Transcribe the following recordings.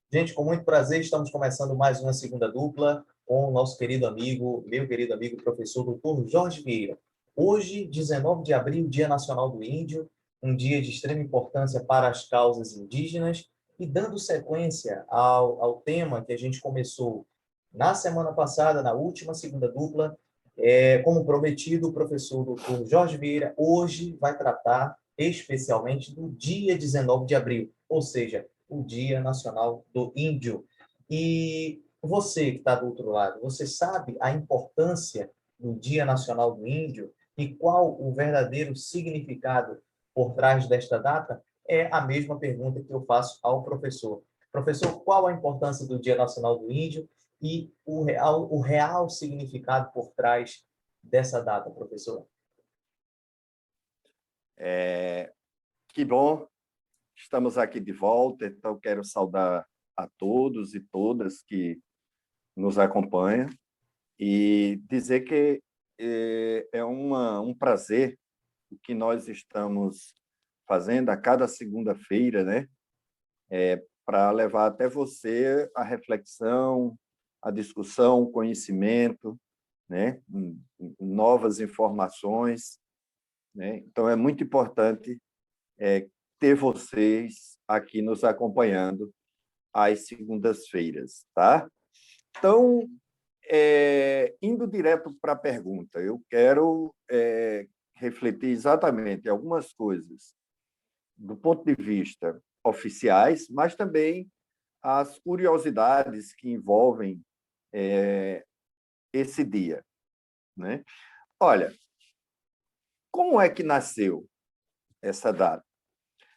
Gente, com muito prazer, estamos começando mais uma segunda dupla com o nosso querido amigo, meu querido amigo, professor doutor Jorge Vieira. Hoje, 19 de abril, Dia Nacional do Índio, um dia de extrema importância para as causas indígenas, e dando sequência ao tema que a gente começou na semana passada, na última segunda dupla, como prometido, o professor doutor Jorge Vieira hoje vai tratar especialmente do dia 19 de abril, ou seja, o Dia Nacional do Índio. E você que está do outro lado, você sabe a importância do Dia Nacional do Índio e qual o verdadeiro significado por trás desta data? É a mesma pergunta que eu faço ao professor. Professor, qual a importância do Dia Nacional do Índio e o real significado por trás dessa data, professor? Que bom, estamos aqui de volta, então quero saudar a todos e todas que nos acompanham e dizer que é um prazer o que nós estamos fazendo a cada segunda-feira, né? Para levar até você a reflexão, a discussão, o conhecimento, né? Novas informações, né? Então, é muito importante ter vocês aqui nos acompanhando às segundas-feiras, tá? Então, indo direto para a pergunta, eu quero refletir exatamente algumas coisas do ponto de vista oficiais, mas também as curiosidades que envolvem esse dia, né? Olha, como é que nasceu essa data?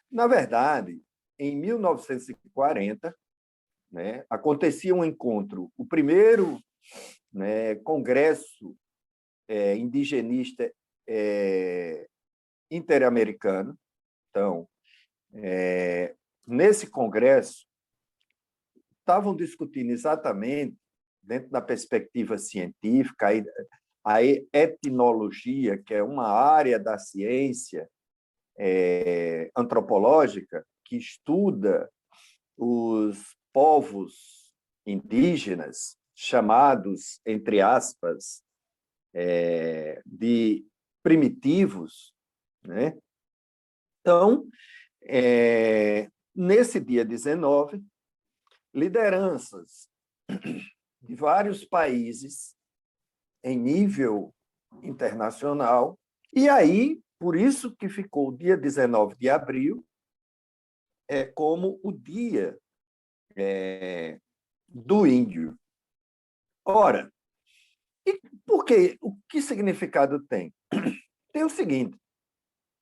Na verdade, em 1940, né, acontecia um encontro, o primeiro, né, congresso indigenista interamericano. Então, nesse congresso, estavam discutindo exatamente, dentro da perspectiva científica, a etnologia, que é uma área da ciência antropológica que estuda os povos indígenas, chamados, entre aspas, de primitivos, né? Então, nesse dia 19, lideranças de vários países em nível internacional, e aí, por isso que ficou o dia 19 de abril como o dia do índio. Ora, e por quê? O que significado tem? Tem o seguinte,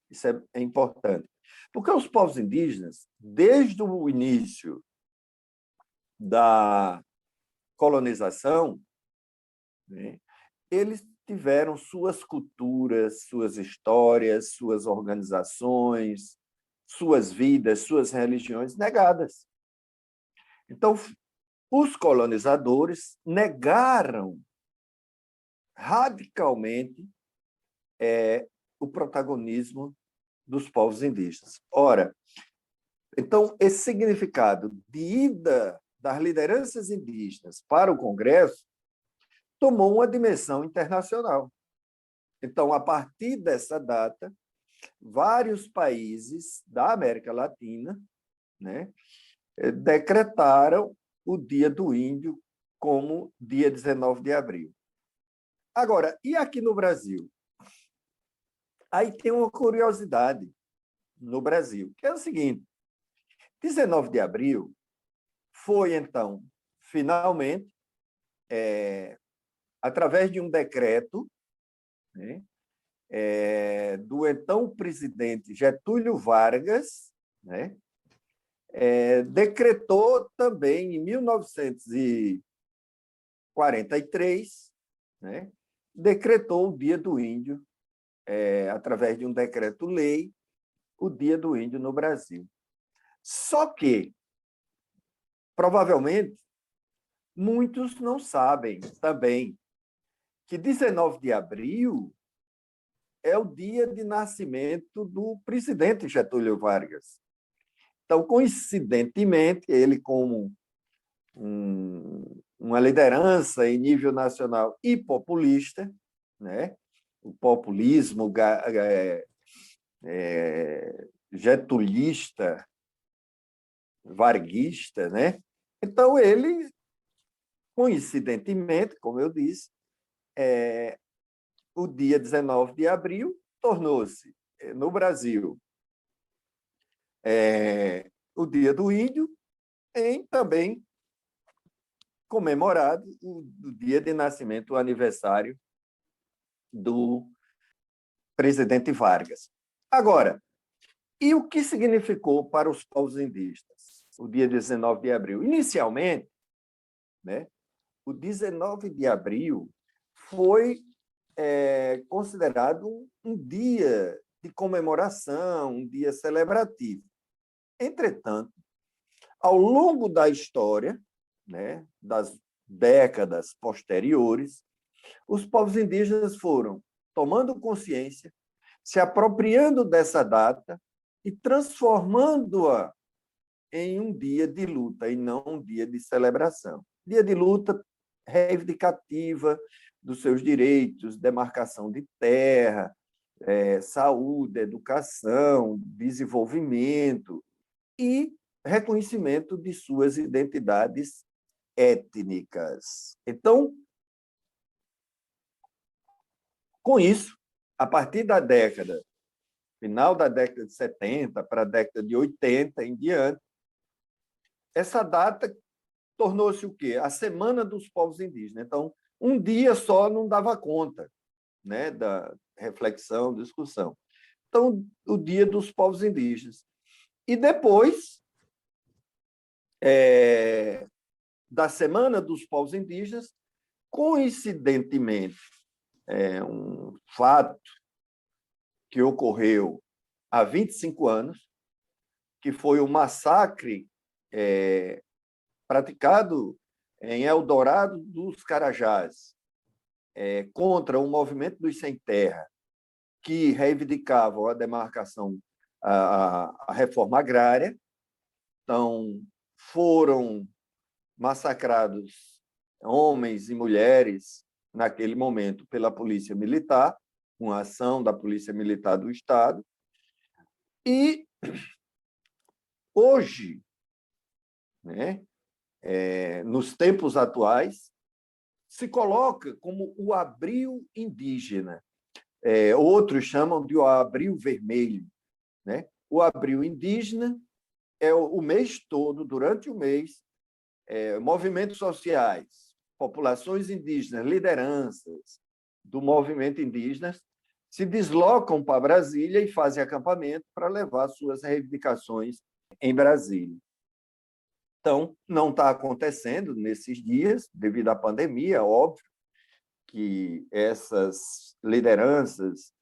isso é importante, porque os povos indígenas, desde o início da colonização, né, eles tiveram suas culturas, suas histórias, suas organizações, suas vidas, suas religiões negadas. Então, os colonizadores negaram radicalmente o protagonismo dos povos indígenas. Ora, então, esse significado de ida das lideranças indígenas para o Congresso tomou uma dimensão internacional. Então, a partir dessa data, vários países da América Latina, né, decretaram o Dia do Índio como dia 19 de abril. Agora, e aqui no Brasil? Aí tem uma curiosidade no Brasil, que é o seguinte: 19 de abril foi, então, finalmente, através de um decreto, né, do então presidente Getúlio Vargas, né, decretou também, em 1943, né, decretou o Dia do Índio, através de um decreto-lei, o Dia do Índio no Brasil. Só que, provavelmente, muitos não sabem também que 19 de abril é o dia de nascimento do presidente Getúlio Vargas. Então, coincidentemente, ele, como uma liderança em nível nacional e populista, né? O populismo getulista, varguista, né? Então, ele, coincidentemente, como eu disse, o dia 19 de abril tornou-se, no Brasil, o Dia do Índio, em também comemorado o dia de nascimento, o aniversário do presidente Vargas. Agora, e o que significou para os povos indígenas o dia 19 de abril? Inicialmente, né, o 19 de abril foi considerado um dia de comemoração, um dia celebrativo. Entretanto, ao longo da história, né, das décadas posteriores, os povos indígenas foram tomando consciência, se apropriando dessa data e transformando-a em um dia de luta e não um dia de celebração. Dia de luta reivindicativa dos seus direitos, demarcação de terra, saúde, educação, desenvolvimento e reconhecimento de suas identidades étnicas. Então, com isso, a partir da final da década de 70 para a década de 80 em diante, essa data tornou-se o quê? A Semana dos Povos Indígenas. Então, um dia só não dava conta, né, da reflexão, discussão. Então, o Dia dos Povos Indígenas. E depois da Semana dos Povos Indígenas, coincidentemente, um fato que ocorreu há 25 anos, que foi o massacre praticado em Eldorado dos Carajás, contra o movimento dos Sem Terra, que reivindicavam a demarcação, a reforma agrária. Então, foram massacrados homens e mulheres, naquele momento, pela Polícia Militar, uma ação da Polícia Militar do Estado. E hoje, né, nos tempos atuais, se coloca como o Abril Indígena. Outros chamam de o Abril Vermelho, né? O Abril Indígena é o mês todo, durante o mês, movimentos sociais, populações indígenas, lideranças do movimento indígena se deslocam para Brasília e fazem acampamento para levar suas reivindicações em Brasília. Então, não está acontecendo nesses dias, devido à pandemia, óbvio que essas lideranças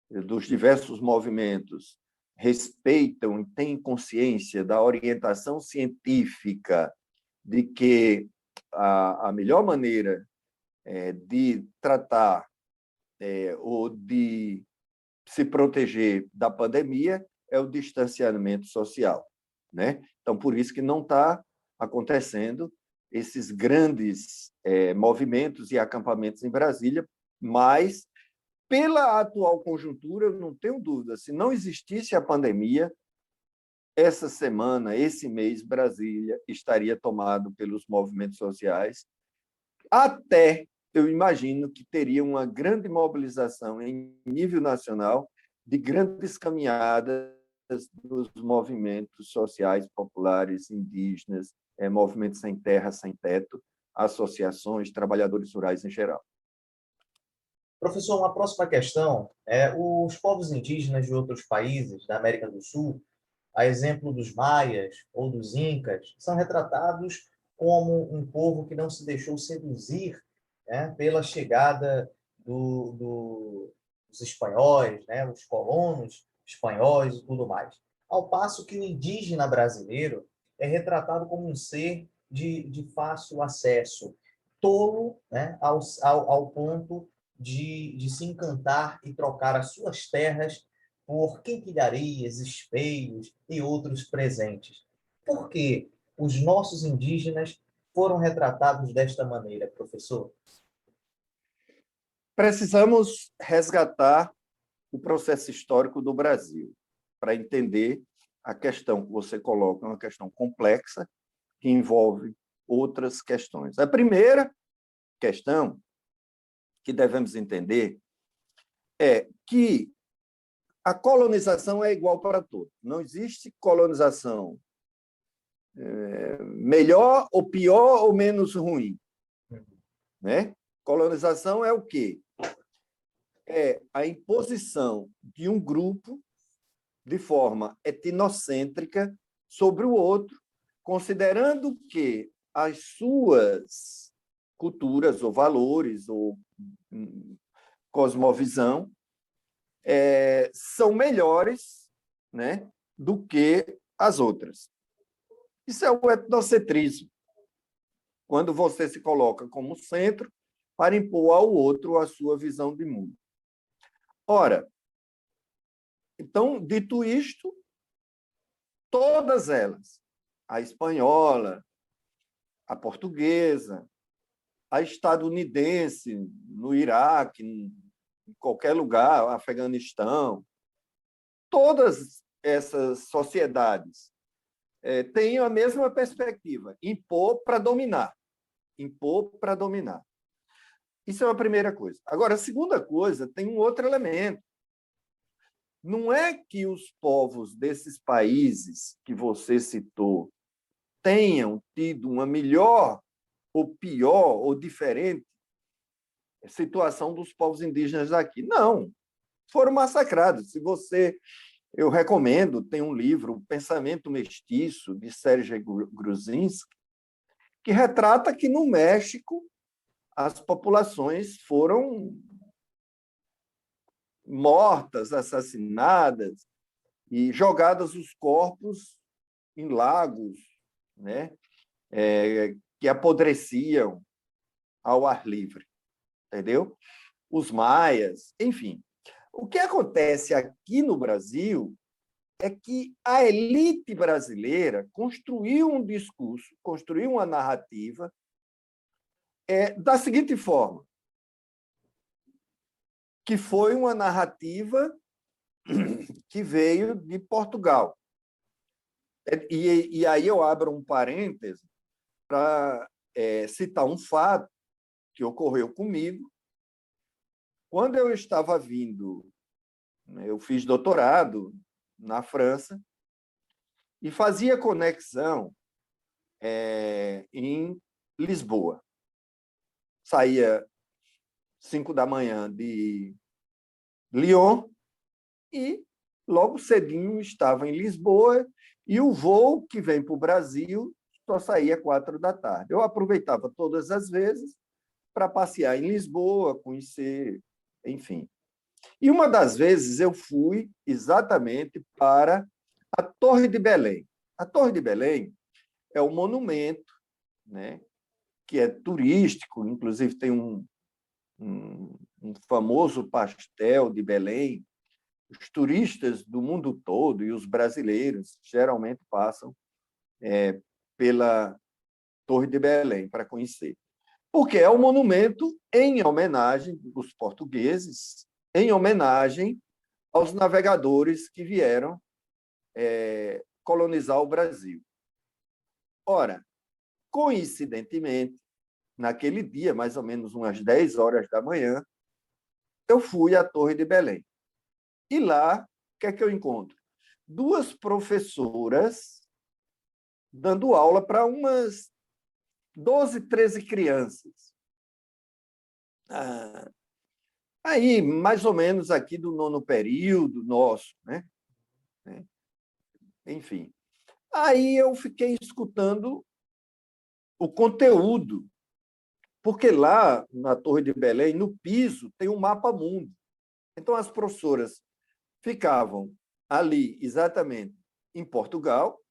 dos diversos movimentos respeitam e têm consciência da orientação científica de que a melhor maneira de tratar ou de se proteger da pandemia é o distanciamento social, né? Então, por isso que não está acontecendo esses grandes movimentos e acampamentos em Brasília, mas, pela atual conjuntura, eu não tenho dúvida, se não existisse a pandemia, essa semana, esse mês, Brasília estaria tomado pelos movimentos sociais. Até, eu imagino que teria uma grande mobilização em nível nacional de grandes caminhadas dos movimentos sociais populares, indígenas, movimentos sem terra, sem teto, associações, trabalhadores rurais em geral. Professor, uma próxima questão os povos indígenas de outros países da América do Sul, a exemplo dos maias ou dos incas, são retratados como um povo que não se deixou seduzir, né, pela chegada dos espanhóis, né, os colonos espanhóis e tudo mais. Ao passo que o indígena brasileiro é retratado como um ser de fácil acesso, tolo, né, ao ponto de se encantar e trocar as suas terras por quinquilharias, espelhos e outros presentes. Por que os nossos indígenas foram retratados desta maneira, professor? Precisamos resgatar o processo histórico do Brasil para entender a questão que você coloca, é uma questão complexa que envolve outras questões. A primeira questão que devemos entender é que a colonização é igual para todos. Não existe colonização melhor ou pior ou menos ruim, né? Colonização é o quê? É a imposição de um grupo de forma etnocêntrica sobre o outro, considerando que as suas culturas ou valores ou cosmovisão são melhores, né, do que as outras. Isso é o etnocentrismo, quando você se coloca como centro para impor ao outro a sua visão de mundo. Ora, então, dito isto, todas elas, a espanhola, a portuguesa, a estadunidense, no Iraque, em qualquer lugar, Afeganistão, todas essas sociedades têm a mesma perspectiva, impor para dominar. Impor para dominar. Isso é a primeira coisa. Agora, a segunda coisa, tem um outro elemento. Não é que os povos desses países que você citou tenham tido uma melhor ou pior ou diferente situação dos povos indígenas daqui. Não, foram massacrados. Eu recomendo, tem um livro, O Pensamento Mestiço, de Sergei Gruzinski, que retrata que no México as populações foram mortas, assassinadas e jogadas os corpos em lagos, né, que apodreciam ao ar livre, entendeu? Os maias, enfim. O que acontece aqui no Brasil é que a elite brasileira construiu um discurso, construiu uma narrativa da seguinte forma, que foi uma narrativa que veio de Portugal. E aí eu abro um parêntese para citar um fato que ocorreu comigo. Quando eu estava vindo, eu fiz doutorado na França e fazia conexão em Lisboa. Saía 5h de Lyon e logo cedinho estava em Lisboa e o voo que vem para o Brasil só saía 4h. Eu aproveitava todas as vezes para passear em Lisboa, conhecer, enfim. E uma das vezes eu fui exatamente para a Torre de Belém. A Torre de Belém é um monumento, né, que é turístico, inclusive tem um famoso pastel de Belém. Os turistas do mundo todo e os brasileiros geralmente passam pela Torre de Belém para conhecer. Porque é um monumento em homenagem aos portugueses, em homenagem aos navegadores que vieram colonizar o Brasil. Ora, coincidentemente, naquele dia, mais ou menos umas 10h da manhã, eu fui à Torre de Belém. E lá, o que é que eu encontro? 2 professoras dando aula para umas 12, 13 crianças. Aí, mais ou menos aqui do 9º período nosso, né? Enfim. Aí eu fiquei escutando o conteúdo, porque lá na Torre de Belém, no piso, tem um mapa mundo. Então, as professoras ficavam ali, exatamente, em Portugal,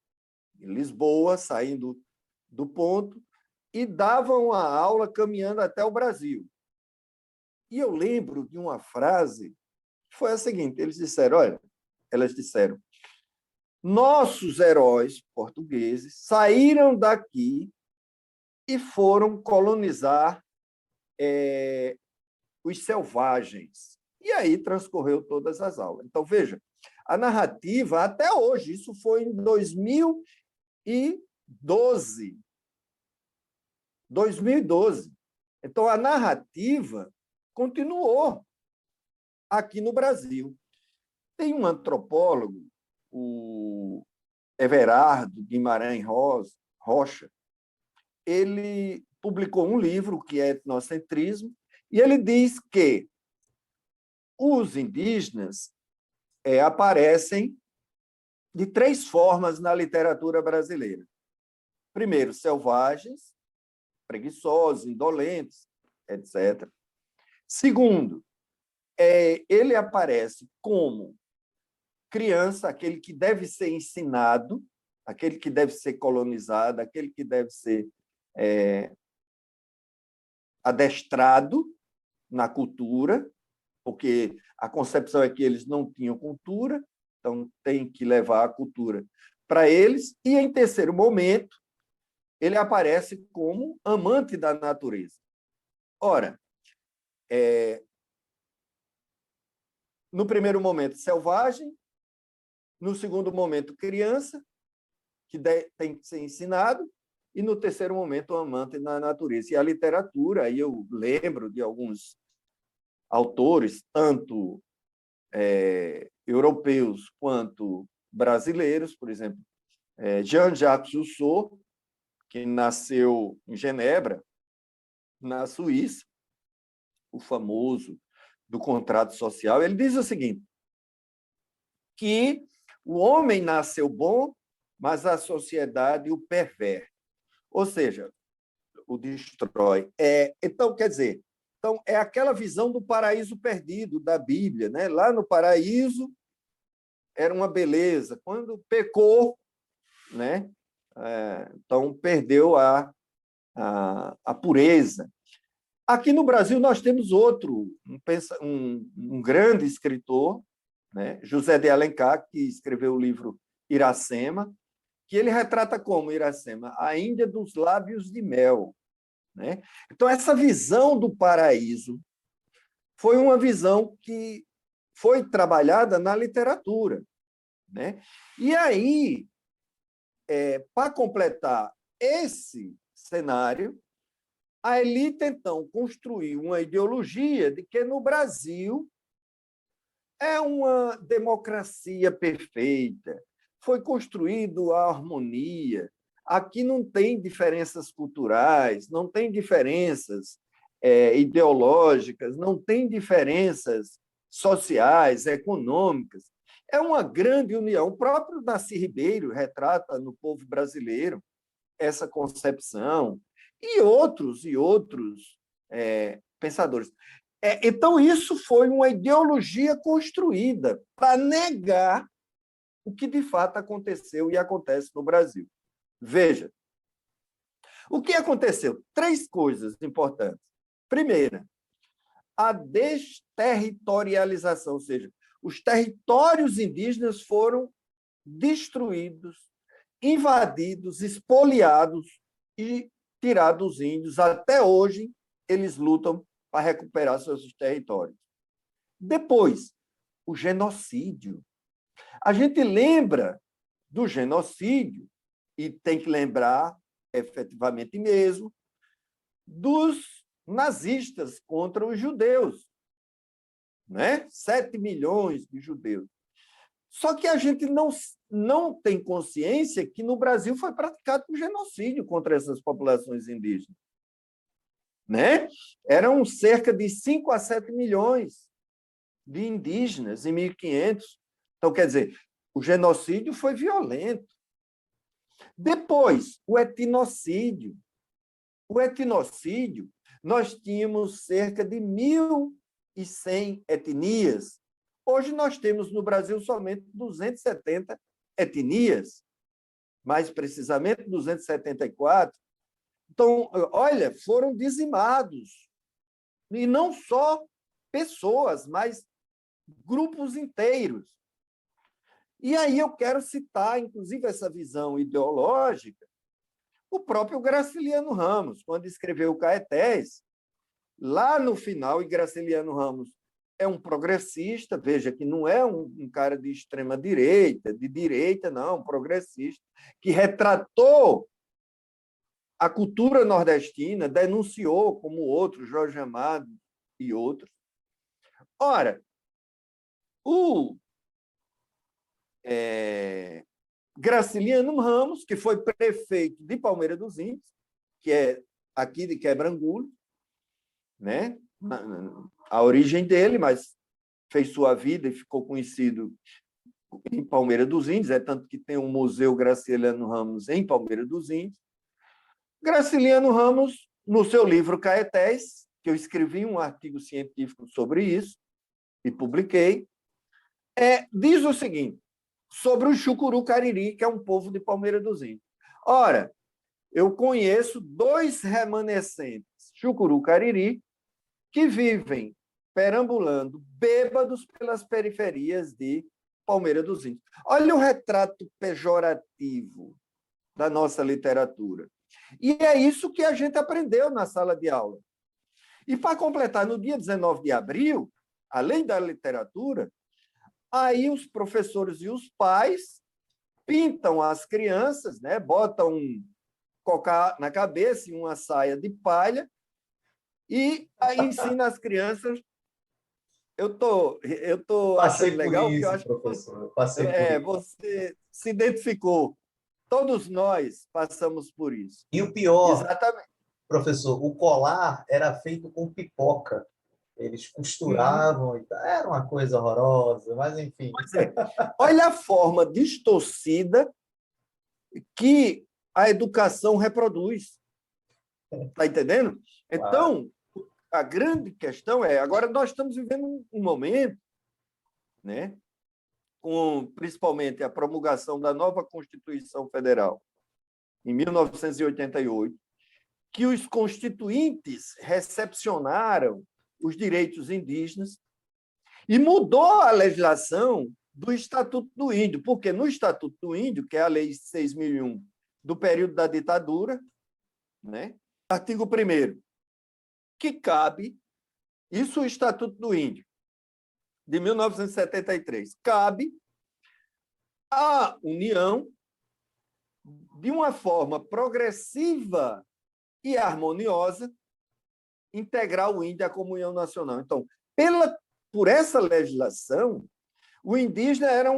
em Lisboa, saindo do ponto, e davam a aula caminhando até o Brasil. E eu lembro de uma frase que foi a seguinte, elas disseram, nossos heróis portugueses saíram daqui e foram colonizar os selvagens. E aí transcorreu todas as aulas. Então, veja, a narrativa, até hoje, isso foi em 2012. 2012. Então, a narrativa continuou aqui no Brasil. Tem um antropólogo, o Everardo Guimarães Rocha, ele publicou um livro que é Etnocentrismo, e ele diz que os indígenas aparecem de 3 formas na literatura brasileira. Primeiro, selvagens, preguiçosos, indolentes, etc. Segundo, ele aparece como criança, aquele que deve ser ensinado, aquele que deve ser colonizado, aquele que deve ser adestrado na cultura, porque a concepção é que eles não tinham cultura, então tem que levar a cultura para eles. E, em terceiro momento, ele aparece como amante da natureza. Ora, no primeiro momento, selvagem, no segundo momento, criança, que tem que ser ensinado, e no terceiro momento, amante da natureza. E a literatura, aí eu lembro de alguns autores, tanto europeus quanto brasileiros, por exemplo, Jean-Jacques Rousseau, que nasceu em Genebra, na Suíça, o famoso do contrato social, ele diz o seguinte, que o homem nasceu bom, mas a sociedade o perverte. Ou seja, o destrói. Então, quer dizer, é aquela visão do paraíso perdido da Bíblia, né? Lá no paraíso era uma beleza. Quando pecou, né? Então perdeu a pureza. Aqui no Brasil nós temos outro, um grande escritor, né? José de Alencar, que escreveu o livro Iracema, que ele retrata como Iracema, a Índia dos lábios de mel, né? Então, essa visão do paraíso foi uma visão que foi trabalhada na literatura, né? E aí, para completar esse cenário, a elite, então, construiu uma ideologia de que no Brasil é uma democracia perfeita, foi construído a harmonia, aqui não tem diferenças culturais, não tem diferenças ideológicas, não tem diferenças sociais, econômicas. É uma grande união. O próprio Darcy Ribeiro retrata no povo brasileiro essa concepção, e outros pensadores. Então, isso foi uma ideologia construída para negar o que de fato aconteceu e acontece no Brasil. Veja, o que aconteceu? 3 coisas importantes. Primeira, a desterritorialização, ou seja, os territórios indígenas foram destruídos, invadidos, expoliados e tirados dos índios. Até hoje, eles lutam para recuperar seus territórios. Depois, o genocídio. A gente lembra do genocídio, e tem que lembrar, efetivamente mesmo, dos nazistas contra os judeus, né? 7 milhões de judeus. Só que a gente não tem consciência que no Brasil foi praticado um genocídio contra essas populações indígenas, né? Eram cerca de 5 a 7 milhões de indígenas em 1500. Então, quer dizer, o genocídio foi violento. Depois, o etnocídio. O etnocídio, nós tínhamos cerca de 1.100 etnias. Hoje nós temos no Brasil somente 270 etnias, mais precisamente 274. Então, olha, foram dizimados. E não só pessoas, mas grupos inteiros. E aí eu quero citar, inclusive, essa visão ideológica, O próprio Graciliano Ramos, quando escreveu Caetés, lá no final, e Graciliano Ramos é um progressista, veja que não é um cara de extrema-direita, de direita, não, um progressista, que retratou a cultura nordestina, denunciou, como outros, Jorge Amado e outros. Ora, o Graciliano Ramos, que foi prefeito de Palmeira dos Índios, que é aqui de Quebrangulo, né? A origem dele, mas fez sua vida e ficou conhecido em Palmeira dos Índios, é tanto que tem um museu Graciliano Ramos em Palmeira dos Índios. Graciliano Ramos, no seu livro Caetés, que eu escrevi um artigo científico sobre isso e publiquei, diz o seguinte, sobre o Chucuru Cariri, que é um povo de Palmeira dos Índios. Ora, eu conheço 2 remanescentes Chucuru Cariri que vivem perambulando bêbados pelas periferias de Palmeira dos Índios. Olha o retrato pejorativo da nossa literatura. E é isso que a gente aprendeu na sala de aula. E, para completar, no dia 19 de abril, além da literatura, aí os professores e os pais pintam as crianças, né? Botam um cocá na cabeça e uma saia de palha, e aí ensina as crianças. Eu tô achando legal, isso, porque eu acho professor. você se identificou. Todos nós passamos por isso. E o pior, Exatamente. professor, o colar era feito com pipoca. Eles costuravam e tal. Era uma coisa horrorosa, mas enfim. Pois é. Olha a forma distorcida que a educação reproduz. Está entendendo? Então, a grande questão agora nós estamos vivendo um momento, né, com principalmente a promulgação da nova Constituição Federal, em 1988, que os constituintes recepcionaram os direitos indígenas e mudou a legislação do Estatuto do Índio, porque no Estatuto do Índio, que é a Lei 6.001 do período da ditadura, né, artigo 1º, que cabe, isso o Estatuto do Índio, de 1973, cabe à União, de uma forma progressiva e harmoniosa, integrar o índio à comunhão nacional. Então, por essa legislação, o indígena era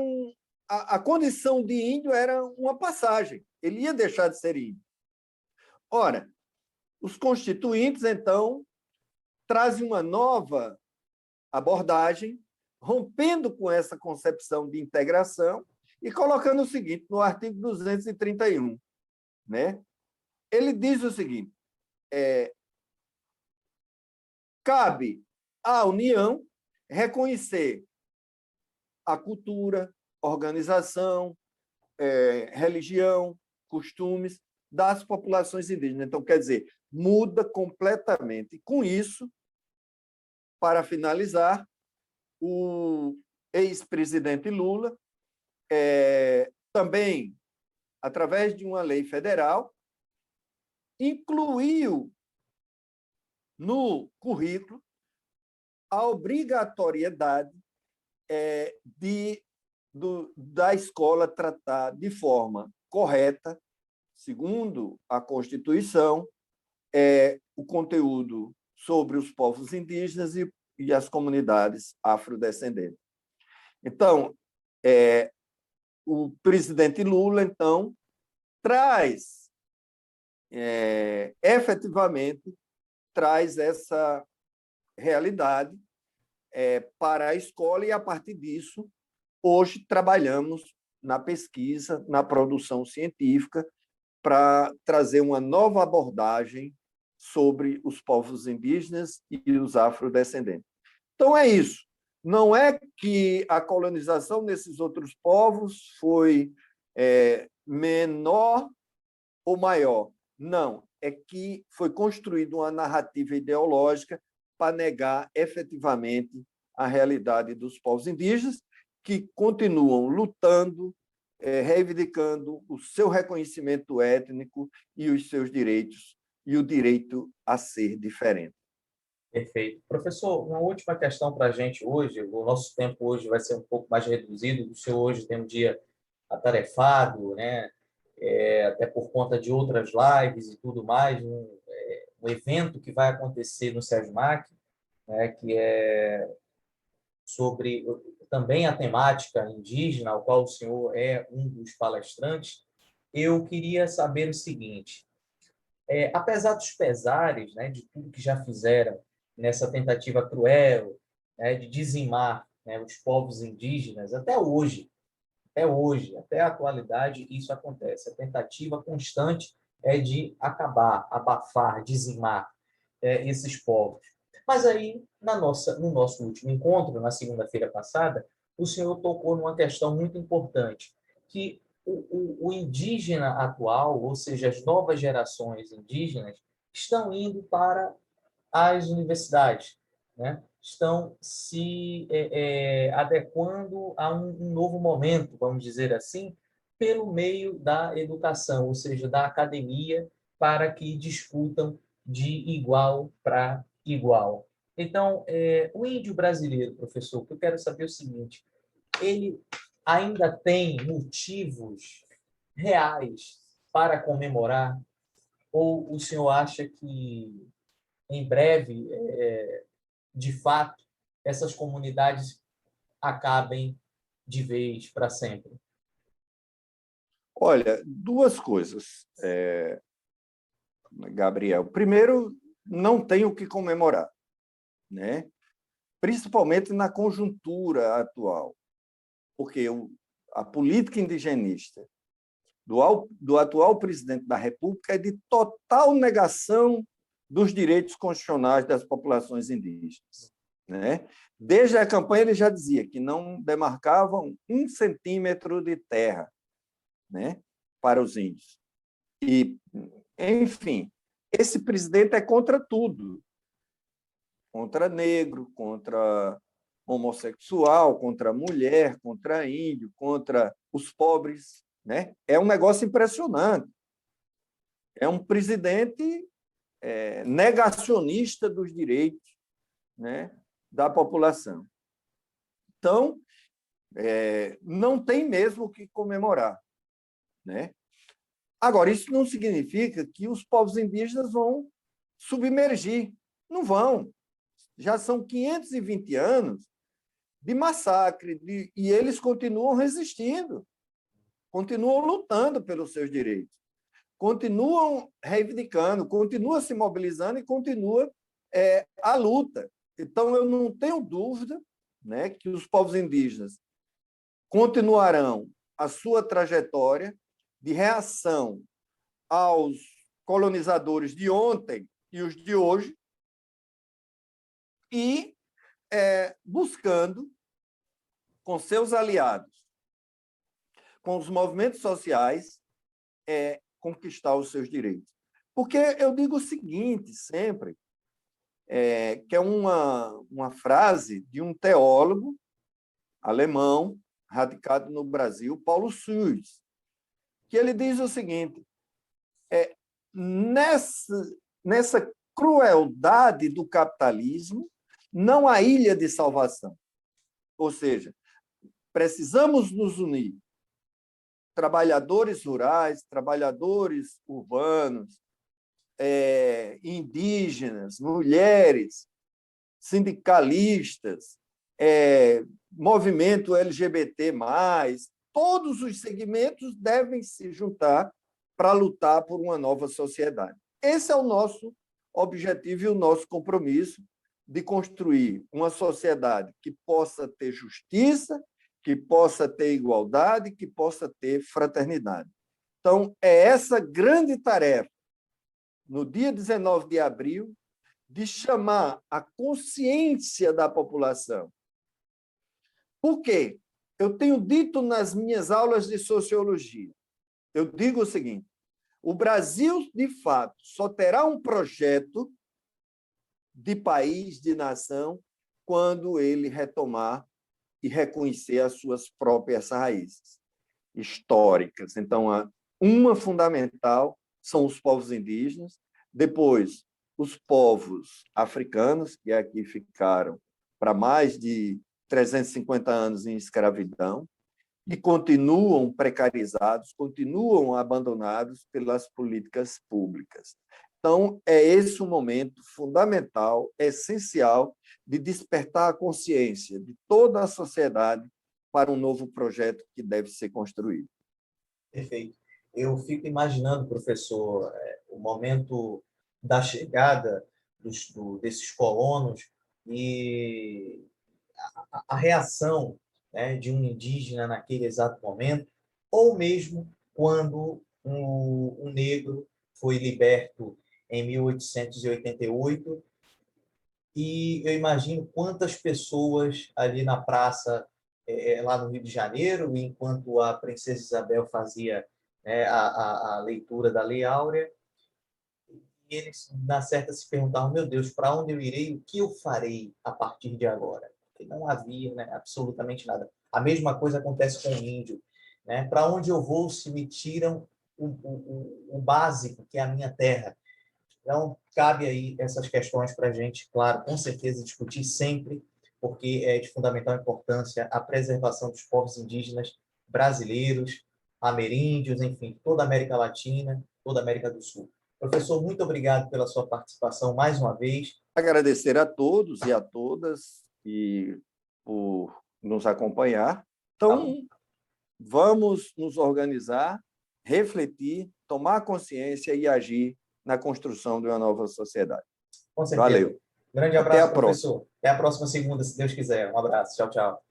a condição de índio era uma passagem, ele ia deixar de ser índio. Ora, os constituintes, então, trazem uma nova abordagem, rompendo com essa concepção de integração e colocando o seguinte, no artigo 231, né? Ele diz o seguinte, cabe à União reconhecer a cultura, organização, religião, costumes das populações indígenas. Então, quer dizer, muda completamente. E, com isso, para finalizar, o ex-presidente Lula também, através de uma lei federal, incluiu no currículo a obrigatoriedade da escola tratar de forma correta, segundo a Constituição, o conteúdo sobre os povos indígenas e as comunidades afrodescendentes. Então, o presidente Lula, então, traz, efetivamente, traz essa realidade para a escola e, a partir disso, hoje trabalhamos na pesquisa, na produção científica, para trazer uma nova abordagem sobre os povos indígenas e os afrodescendentes. Então, é isso. Não é que a colonização desses outros povos foi menor ou maior. Não, é que foi construída uma narrativa ideológica para negar efetivamente a realidade dos povos indígenas, que continuam lutando reivindicando o seu reconhecimento étnico e os seus direitos, e o direito a ser diferente. Perfeito. Professor, uma última questão para a gente hoje. O nosso tempo hoje vai ser um pouco mais reduzido. O senhor hoje tem um dia atarefado, né? Até por conta de outras lives e tudo mais, um evento que vai acontecer no SESMAC, né? Que é sobre também a temática indígena, ao qual o senhor é um dos palestrantes. Eu queria saber o seguinte: apesar dos pesares, né, de tudo que já fizeram nessa tentativa cruel, né, de dizimar, né, os povos indígenas, até a atualidade, isso acontece. A tentativa constante é de acabar, abafar, dizimar esses povos. Mas aí, no nosso último encontro, na segunda-feira passada, o senhor tocou numa questão muito importante, que o indígena atual, ou seja, as novas gerações indígenas, estão indo para as universidades, né? Estão se adequando a um novo momento, vamos dizer assim, pelo meio da educação, ou seja, da academia, para que discutam de igual para igual. Então, o índio brasileiro, professor, o que eu quero saber é o seguinte: ele ainda tem motivos reais para comemorar? Ou o senhor acha que, em breve, de fato, essas comunidades acabem de vez para sempre? Olha, duas coisas, Gabriel. Primeiro, não tem o que comemorar, né? Principalmente na conjuntura atual, porque a política indigenista do atual presidente da República é de total negação dos direitos constitucionais das populações indígenas, né? Desde a campanha ele já dizia que não demarcavam 1 centímetro de terra, né, para os índios. E, enfim, esse presidente é contra tudo, contra negro, contra homossexual, contra mulher, contra índio, contra os pobres, né? É um negócio impressionante. É um presidente negacionista dos direitos, né, da população. Então, não tem mesmo o que comemorar, né? Agora, isso não significa que os povos indígenas vão submergir. Não vão. Já são 520 anos de massacre, e eles continuam resistindo, continuam lutando pelos seus direitos, continuam reivindicando, continuam se mobilizando e continua a luta. Então, eu não tenho dúvida, né, que os povos indígenas continuarão a sua trajetória de reação aos colonizadores de ontem e os de hoje, e buscando, com seus aliados, com os movimentos sociais, conquistar os seus direitos. Porque eu digo o seguinte sempre, que é uma frase de um teólogo alemão, radicado no Brasil, Paulo Sues, que ele diz o seguinte: nessa crueldade do capitalismo, não há ilha de salvação. Ou seja, precisamos nos unir. Trabalhadores rurais, trabalhadores urbanos, indígenas, mulheres, sindicalistas, movimento LGBT+, todos os segmentos devem se juntar para lutar por uma nova sociedade. Esse é o nosso objetivo e o nosso compromisso, de construir uma sociedade que possa ter justiça, que possa ter igualdade, que possa ter fraternidade. Então, é essa grande tarefa, no dia 19 de abril, de chamar a consciência da população. Por quê? Eu tenho dito nas minhas aulas de sociologia, eu digo o seguinte: o Brasil, de fato, só terá um projeto de país, de nação, quando ele retomar e reconhecer as suas próprias raízes. históricas. Então, uma fundamental são os povos indígenas, depois os povos africanos, que aqui ficaram para mais de 350 anos em escravidão, e continuam precarizados, continuam abandonados pelas políticas públicas. Então, é esse um momento fundamental, essencial, de despertar a consciência de toda a sociedade para um novo projeto que deve ser construído. Perfeito. Eu fico imaginando, professor, o momento da chegada desses colonos e a reação, né, de um indígena naquele exato momento, ou mesmo quando um negro foi liberto em 1888, e eu imagino quantas pessoas ali na praça, lá no Rio de Janeiro, enquanto a princesa Isabel fazia, né, a leitura da Lei Áurea, e eles, na certa, se perguntavam: meu Deus, para onde eu irei? O que eu farei a partir de agora? Porque não havia, né, absolutamente nada. A mesma coisa acontece com o índio. Né? Para onde eu vou se me tiram o básico, que é a minha terra? Então, cabe aí essas questões para a gente, claro, com certeza, discutir sempre, porque é de fundamental importância a preservação dos povos indígenas brasileiros, ameríndios, enfim, toda a América Latina, toda a América do Sul. Professor, muito obrigado pela sua participação mais uma vez. Agradecer a todos e a todas por nos acompanhar. Então, vamos nos organizar, refletir, tomar consciência e agir na construção de uma nova sociedade. Com certeza. Valeu. Grande abraço, professor. Até a próxima segunda, se Deus quiser. Um abraço. Tchau, tchau.